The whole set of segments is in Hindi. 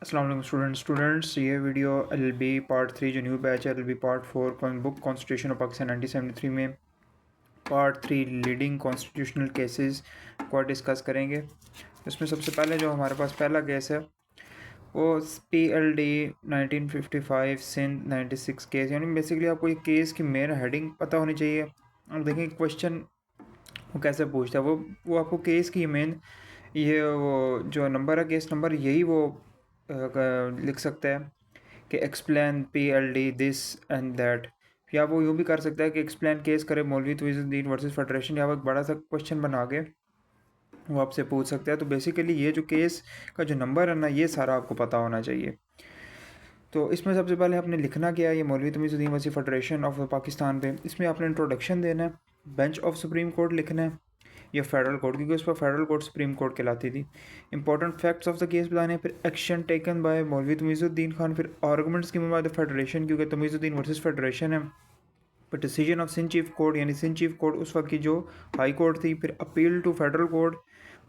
अस्सलाम वालेकुम स्टूडेंट्स ये वीडियो एलएलबी पार्ट 3 जो न्यू बैच है LLB part 4 book constitution of Pakistan 1973 में पार्ट 3 लीडिंग कॉन्स्टिट्यूशनल केसेस को डिस्कस करेंगे। इसमें सबसे पहले जो हमारे पास पहला केस है वो PLD 1955 सिंध 96 केस, यानी बेसिकली आपको ये केस की मेन हेडिंग पता होनी चाहिए। अब देखें क्वेश्चन वो कैसे पूछता है, वो आपको केस की मेन ये वो जो नंबर है केस नंबर यही वो लिख सकता है कि explain PLD this and that, या वो यूँ भी कर सकता है कि एक्सप्लेन केस करे मौलवी तकीयुद्दीन वर्सेस फेडरेशन, या वो एक बड़ा सा क्वेश्चन बना के वो आपसे पूछ सकता है। तो बेसिकली ये जो केस का जो नंबर है ना, ये सारा आपको पता होना चाहिए। तो इसमें सबसे पहले आपने लिखना क्या है, ये मौलवी तकीयुद्दीन वर्सेस फेडरेशन ऑफ पाकिस्तान पे, इसमें आपने इंट्रोडक्शन देना है, बेंच ऑफ सुप्रीम कोर्ट लिखना है या फेडरल कोर्ट, क्योंकि उस पर फेडरल कोर्ट सुप्रीम कोर्ट कहलाती थी। Important facts of the case बताने, फिर एक्शन टेकन बाय मौलवी तमीज़ुद्दीन खान, फिर आर्गूमेंट्स की बाय द फेडरेशन, क्योंकि तमीज़ुद्दीन वर्सेस फेडरेशन है। फिर decision of Sindh chief court, यानी सिंध चीफ कोर्ट उस वक्त की जो हाई कोर्ट थी। फिर अपील टू फेडरल कोर्ट,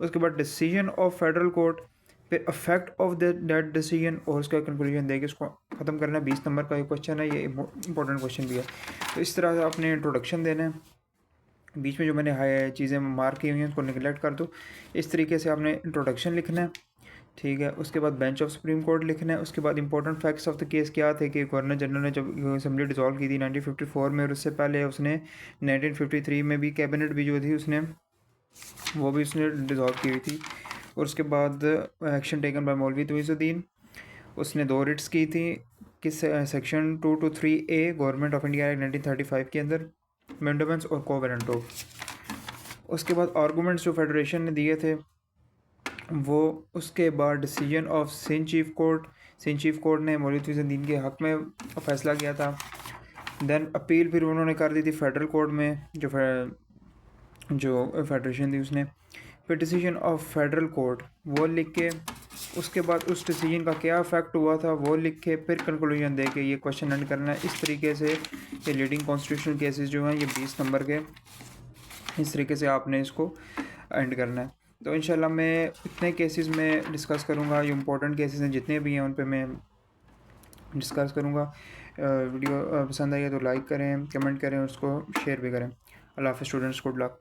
उसके बाद डिसीजन ऑफ फेडरल कोर्ट, फिर अफेक्ट ऑफ दैट डिसीजन, और उसका कंक्लूजन देके उसको ख़त्म करना है। 20 नंबर का ये क्वेश्चन है, ये इंपॉर्टेंट क्वेश्चन भी है। तो इस तरह से आपने इंट्रोडक्शन देना है, बीच में जो मैंने हाई चीज़ें मार्क की हुई हैं उसको निगलेक्ट कर दो। इस तरीके से आपने इंट्रोडक्शन लिखना है, ठीक है। उसके बाद बेंच ऑफ सुप्रीम कोर्ट लिखना है। उसके बाद important facts of the case क्या थे कि गवर्नर जनरल ने जब असेंबली डिसॉल्व की थी 1954 में, और उससे पहले उसने 1953 में भी कैबिनेट भी जो थी उसने वो भी उसने डिसॉल्व की हुई थी। और उसके बाद एक्शन टेकन बाय मौलवी तकीयुद्दीन, उसने 2 रिट्स की थी किस section 223A government of India act 1935 के अंदर, मेंडोमेंट्स और कोवेरेंटो। उसके बाद आर्गूमेंट्स जो फेडरेशन ने दिए थे वो, उसके बाद decision of Sindh chief court ने मौलवी तकीयुद्दीन के हक़ में फ़ैसला किया था। देन अपील फिर उन्होंने कर दी थी फेडरल कोर्ट में, जो फेडरेशन थी उसने। फिर डिसीजन ऑफ फेडरल कोर्ट वो लिख के, उसके बाद उस डिसीजन का क्या इफेक्ट हुआ था वो लिख के, फिर कंक्लूजन दे के ये क्वेश्चन एंड करना है। इस तरीके से ये लीडिंग कॉन्स्टिट्यूशनल केसेस जो हैं ये 20 नंबर के, इस तरीके से आपने इसको एंड करना है। तो इंशाल्लाह मैं इतने केसेस में डिस्कस करूँगा, जो इंपॉर्टेंट केसेस हैं जितने भी हैं उन पे मैं डिस्कस करूँगा। वीडियो पसंद आई है तो लाइक करें, कमेंट करें और उसको शेयर भी करें। अल्लाह हाफ़िज़ स्टूडेंट्स, गुड लक।